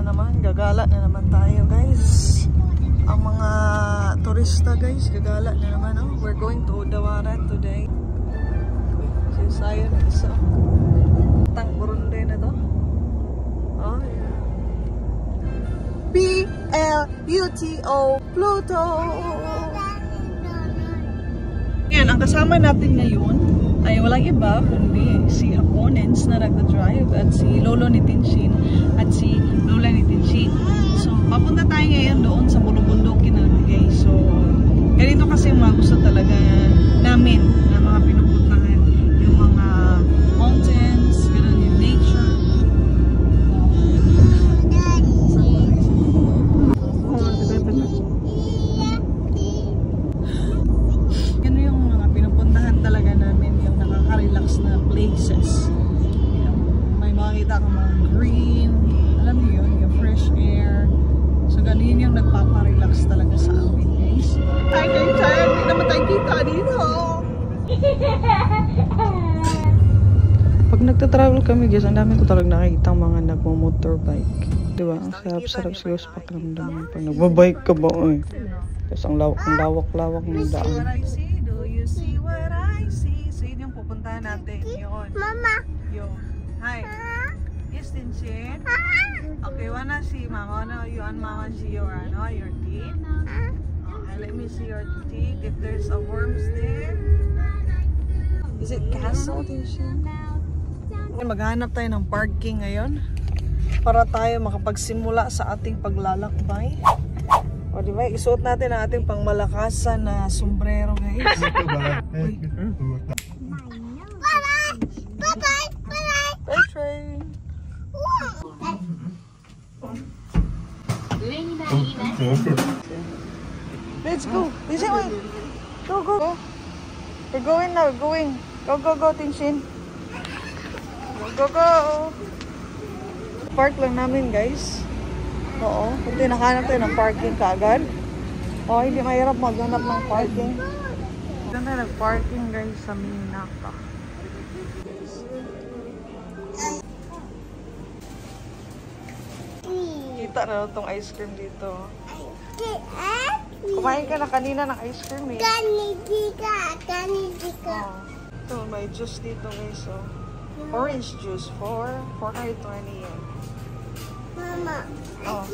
naman, gagala na naman tayo guys. Ang mga turista guys, gagala na naman. Oh. We're going to Udawara today. Sayo na isa. Tang Burundi na to. Oh, yeah. P-L-U-T-O Pluto. Yan, ang kasama natin ngayon ay walang iba kundi si Haponens na nagda-drive at si Lolo ni Tinshin at si Lola ni Tinshin. So, papunta tayo ngayon doon sa Bulubundukin na guys. So, ganito kasi mga gusto talaga namin na mga pinupuntahan. Yung mga mountains, gano'n yung nature. Gano'n yung mga pinupuntahan talaga namin, yung nakaka-relax na places. May makikita ka mga green, alam niyo yun, yung fresh air. So ganun yung nagpaparelax talaga sa amin guys. Ay guys, hindi naman tayo kita dito. Pag nagta-travel kami guys, ang dami ko talaga nakikita mga nagmo-motorbike. Diba? Ang sarap-sarap siguro sa pakiramdam pag nagbabike ka ba eh. Tapos ang lawak-lawak ng daan. Do you see what I see? So yun yung pupuntahan natin. Yun. Mama! Yun. Hi. Yes, Tinshin? Okay, wanna see Mama? You want Mama see your teeth? Okay, let me see your teeth. If there's a worms there. Is it castle, Tinshin? Maghanap tayo ng parking ngayon para tayo makapagsimula sa ating paglalakbay. O diba, isuot natin ang ating pangmalakasan na sombrero guys. Bye-bye! Bye-bye! Bye train! Let's go! Tinshin, wait! Go, go, go! We're going now, we're going! Go, go, go, Tinshin! Go, go, go! Park lang namin guys. Oo, hindi nakahanap tayo ng parking kaagad. Oo, hindi mahirap maghanap ng parking. Doon tayo nag-parking guys sa Minaka. Kita na itong ice cream dito. Kumain ka na kanina ng ice cream eh. Kanidika. Oh. Ito, may juice dito guys. So, orange juice for 420 yen. Mama. Oh,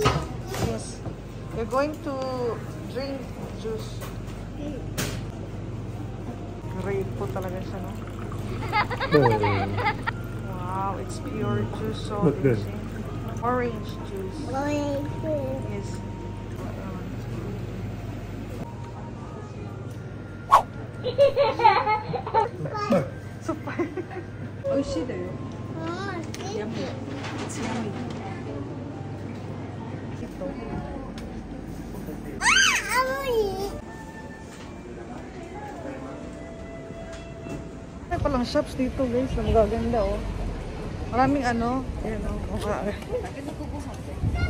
yes. You're going to drink juice. Great po talaga siya, no? Wow, it's pure juice. So amazing. Orange juice. Orange juice. Yes. So fun. Oishii da yo. Yummy. It's yummy. May palang shops dito guys na magaganda oh. Maraming ano, ayan oh,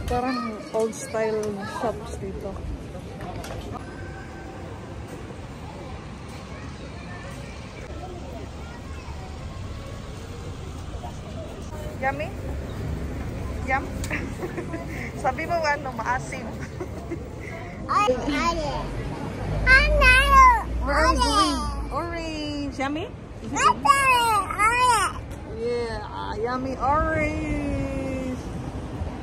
parang old style shops dito. Yummy? Yum? Sabi mo ano, maasim. Where are we going? Orange. Yummy? Yeah, yummy orange.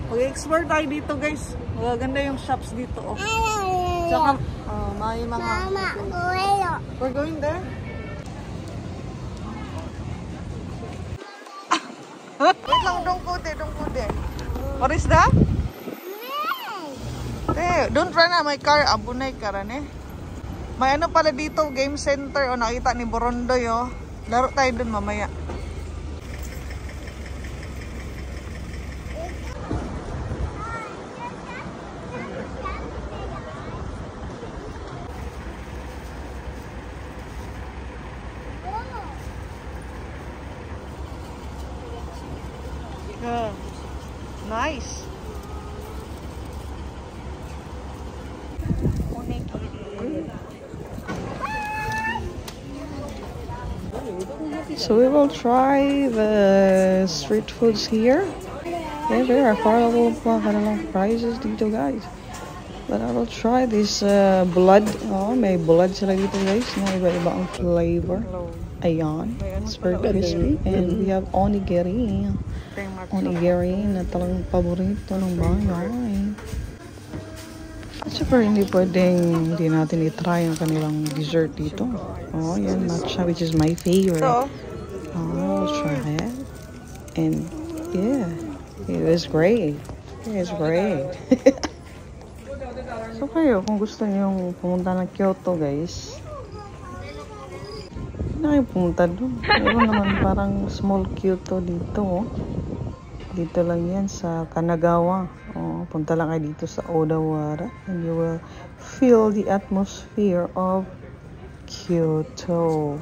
Mag-explore tayo dito guys. Magaganda yung shops dito. Oh. Tsaka, may mga... We're going there? Wait lang, don't go there. What is that? Don't run na my car. Abunay ka rin eh. May ano pala dito, game center. O nakita ni Borondoy oh. Laro tayo dun mamaya. Yeah. Nice. So we will try the street foods here. Yeah, very affordable pa kanilang prices dito, guys. But I will try this blood. Oh, may blood sila dito, guys. Na iba-iba ang flavor. Ayan. It's very crispy. And we have onigiri. Onigiri na talagang paborito ng bayan. At syempre, hindi natin itry ang kanilang dessert dito. Oh, yan, matcha, which is my favorite. Oh, I'll try it. And, yeah, it is great. It is great. So, kayo, kung gusto nyo pumunta ng Kyoto, guys, hindi na kayo pumunta doon. Meron naman parang small Kyoto dito, oh. Dito lang yan sa Kanagawa. Oh, punta lang kayo dito sa Odawara and you will feel the atmosphere of Kyoto.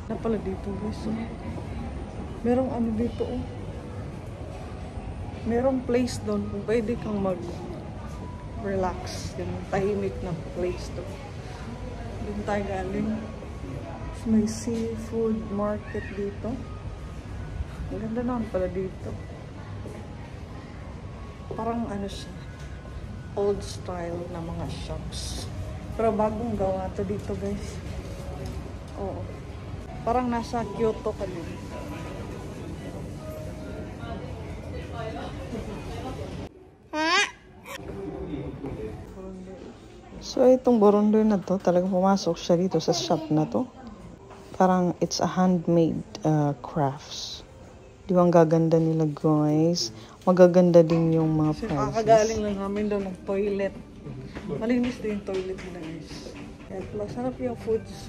Na pala dito, guys. Merong ano dito, oh. Merong place doon kung pwede kang mag-relax. Yung tahimik na place to. Doon tayo galing. May seafood market dito. Ang ganda naman pala dito. Parang ano siya, old style na mga shops. Pero bagong gawa to dito, guys. Oo. Parang nasa Kyoto ka din. So, itong Borondo na to, talagang pumasok siya dito sa shop na to. Parang it's a handmade crafts. Di ba ang gaganda nila, guys? Magaganda din yung mga prices. Kakagaling lang namin daw ng toilet. Malinis din yung toilet nila, guys. Kaya masarap yung foods.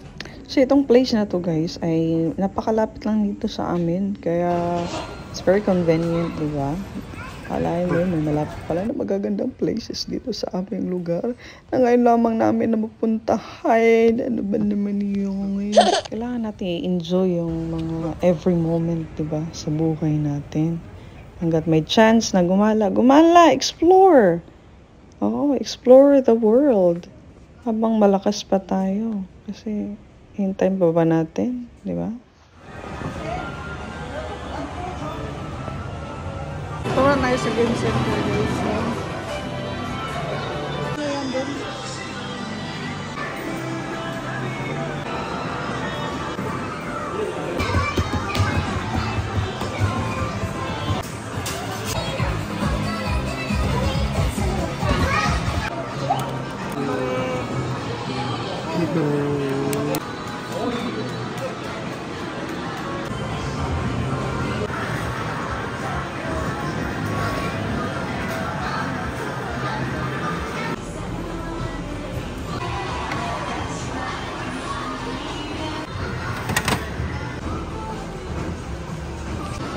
So, itong place na to, guys, ay napakalapit lang dito sa amin. Kaya, it's very convenient, di ba? Alain mo, may malapit pala na magagandang places dito sa aming lugar. Na ngayon lamang namin na mapuntahan. Ano ba naman yung ngayon? Kailangan natin i-enjoy yung mga every moment, di ba? Sa buhay natin. Hanggat may chance na gumala, explore! Oo, explore the world. Habang malakas pa tayo. Kasi, hintayin pa ba natin? Di ba? Ito na tayo sa game center, guys. Ayan doon.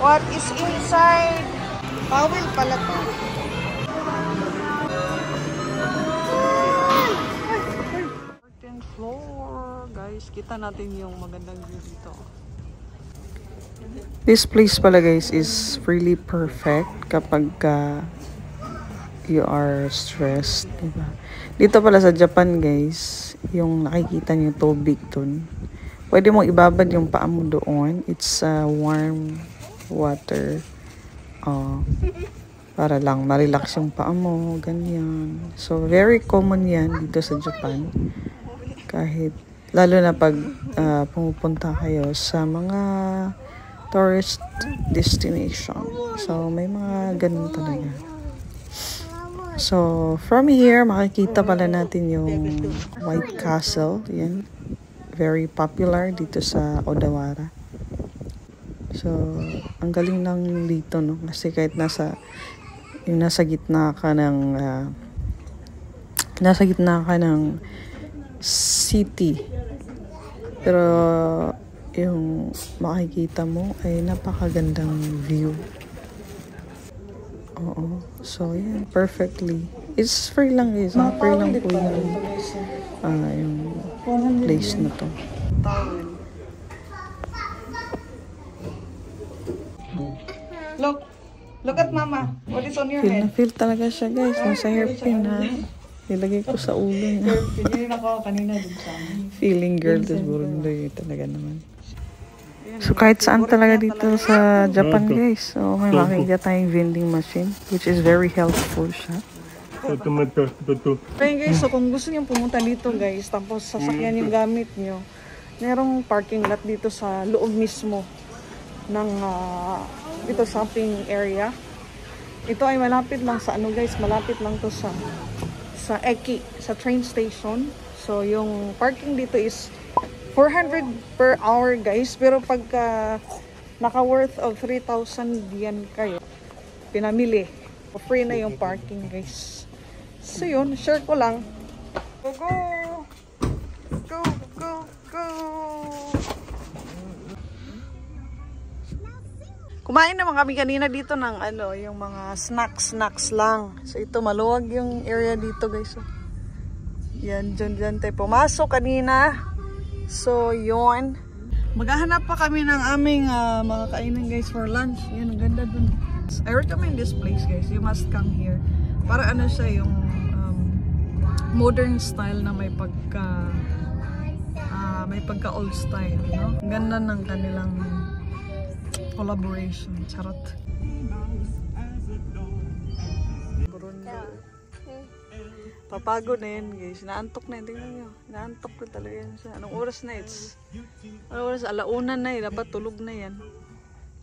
What is inside? Bawal pala to. Second floor. Guys, kita natin yung magandang view dito. This place pala, guys, is really perfect kapag you are stressed, diba? Dito pala sa Japan, guys, yung nakikita niyo tubig dun. Pwede mo ibabad yung paa mo doon. It's warm water. Para lang ma-relax yung paa mo, ganyan. So, very common yan dito sa Japan. Kahit, lalo na pag pumupunta kayo sa mga tourist destination. So, may mga ganun talaga. So, from here, makikita pala natin yung White Castle. Yan. Very popular dito sa Odawara. So, ang galing lang dito, no? Kasi kahit nasa gitna ka ng city. Pero yung makikita mo ay napakagandang view. Oo. So, yeah, perfectly. It's free lang guys. Free lang po yung place na to. Look at mama. What is on your Feel na head? feel talaga siya guys. Nasa hairpin ha. Nilagay ko sa ulo niya. Pinili ako kanina dun sa amin. Feeling girl. Tapos burundoy talaga naman. So kahit saan talaga dito sa Japan guys. So may makikita tayong vending machine. Which is very helpful siya. Okay guys, so kung gusto niyo pumunta dito guys, tapos sasakyan yung gamit niyo, merong parking lot dito sa loob mismo ng ito shopping area. Ito ay malapit lang sa ano guys, malapit lang to sa Eki, sa train station. So yung parking dito is 400 per hour guys, pero pagka naka worth of 3,000 yen kayo, pinamili, free na yung parking guys. So yun, share ko lang. Go, go! Go, go, go! Kumain naman kami kanina dito ng ano, yung mga snacks lang. So ito, maluwag yung area dito guys. Yan, dyan tayo pumasok kanina. So yun. Maghahanap pa kami ng aming mga kainan guys for lunch. Yan, ang ganda dun. I recommend this place guys. You must come here. Para ano siya, yung modern style na may pagka old style, no? Ang ganda ng kanilang collaboration. Charot. Papagod na yan guys. Naantok na yan. Tingnan nyo. Naantok ko talaga yan siya. Anong oras na it's? Anong oras? Alauna na yan. Dapat tulog na yan.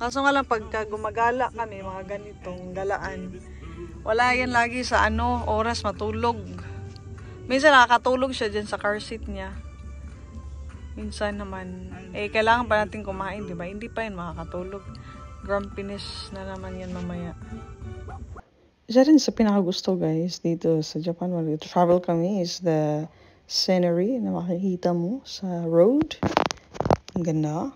Kaso nga lang pagka gumagala kami, mga ganitong galaan, wala yan lagi sa ano, oras matulog. Minsan nakakatulog siya dyan sa car seat niya. Minsan naman, kailangan pa natin kumain, di ba? Hindi pa yan makakatulog. Grumpiness na naman yan mamaya. Isa rin sa pinakagusto guys dito sa Japan, when we travel kami, is the scenery na makikita mo sa road. Ang ganda.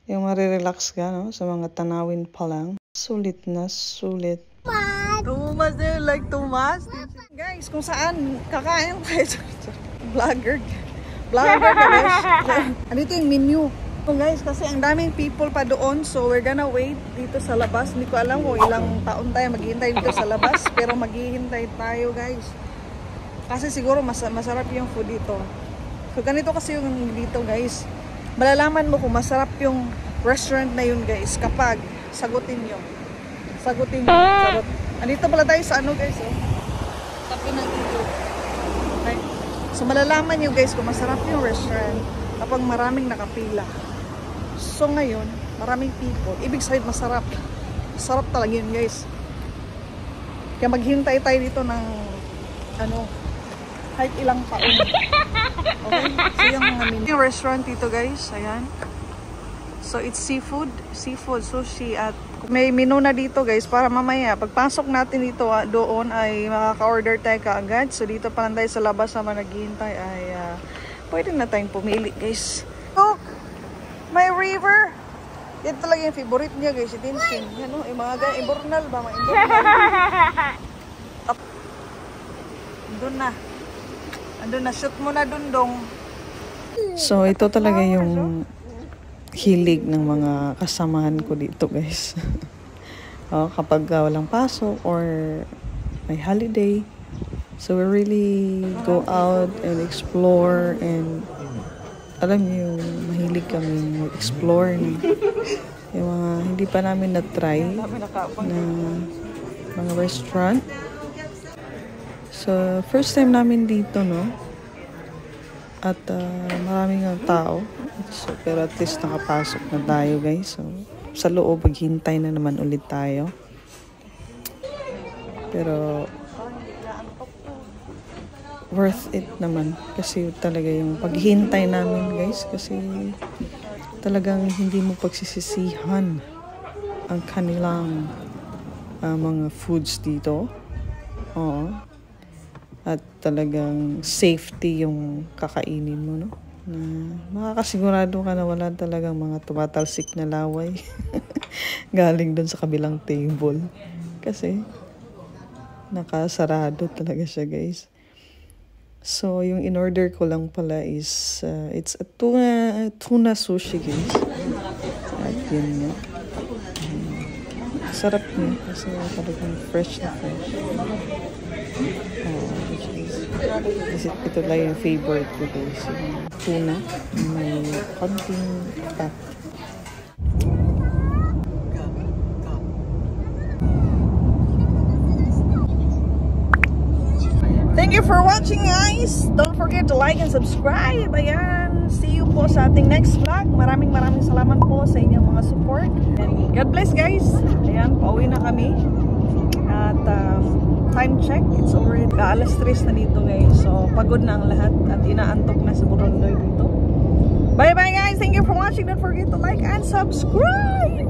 Yung marirelax ka, no? Sa mga tanawin pa lang. Sulit na sulit. Tumas din, like Tumas. Guys, kung saan kakain tayo. Vlogger guys. Andito yung menu. So guys, kasi ang daming people pa doon, so we're gonna wait dito sa labas. Hindi ko alam kung ilang taon tayo maghihintay dito sa labas, pero maghihintay tayo guys. Kasi siguro masarap yung food dito. So ganito kasi yung dito guys. Malalaman mo kung masarap yung restaurant na yun guys kapag sagutin nyo. Sagot. Andito pala tayo sa ano guys, oh. Tabi ng ilog. Okay. So malalaman nyo guys kung masarap yung restaurant kapag maraming nakapila. So ngayon, maraming people. Ibig sabihin masarap. Masarap talaga yun guys. Kaya maghintay tayo dito ng ano, kahit ilang taon. Okay? So yung restaurant dito guys, ayan. So it's seafood, sushi at may menu na dito guys para mamaya pagpasok natin dito doon ay makaka-order tayo kaagad. So dito pa lang tayo sa labas na naghihintay ay pwede na tayong pumili guys. Look! May river! Yan talaga yung favorite niya guys, si Tinsin. Yan o, yung mga imbornal ba? Mga imbornal. Andun na, shoot mo na dundong. So ito talaga yung hilig ng mga kasamahan ko dito guys. Kapag walang pasok or may holiday, so we really go out and explore, and alam niyo yung mahilig kami mag-explore na yung mga hindi pa namin na-try na mga restaurant. So first time namin dito, no? At maraming tao. So, pero at least nakapasok na tayo guys. So, sa loob, maghintay na naman ulit tayo. Pero worth it naman. Kasi talaga yung paghintay namin guys. Kasi talagang hindi mo pagsisisihan ang kanilang mga foods dito. Oo. At talagang safety yung kakainin mo, no? Na makakasigurado ka na wala talagang mga tumatalsik na laway galing dun sa kabilang table. Kasi nakasarado talaga siya, guys. So, yung in-order ko lang pala is, it's a tuna sushi, guys. At yun nga. Sarap niya kasi talagang fresh na fresh. Ito lang yung favorite ko, guys. Yung tuna. May konting fat. Thank you for watching, guys. Don't forget to like and subscribe. Ayan. See you po sa ating next vlog. Maraming salamat po sa inyong mga support. And God bless, guys. Ayan, pauwi na kami. At time check, it's already alas 3 na dito, guys. So, pagod na ang lahat at inaantok na sa Burondoy dito. Bye-bye, guys. Thank you for watching. Don't forget to like and subscribe.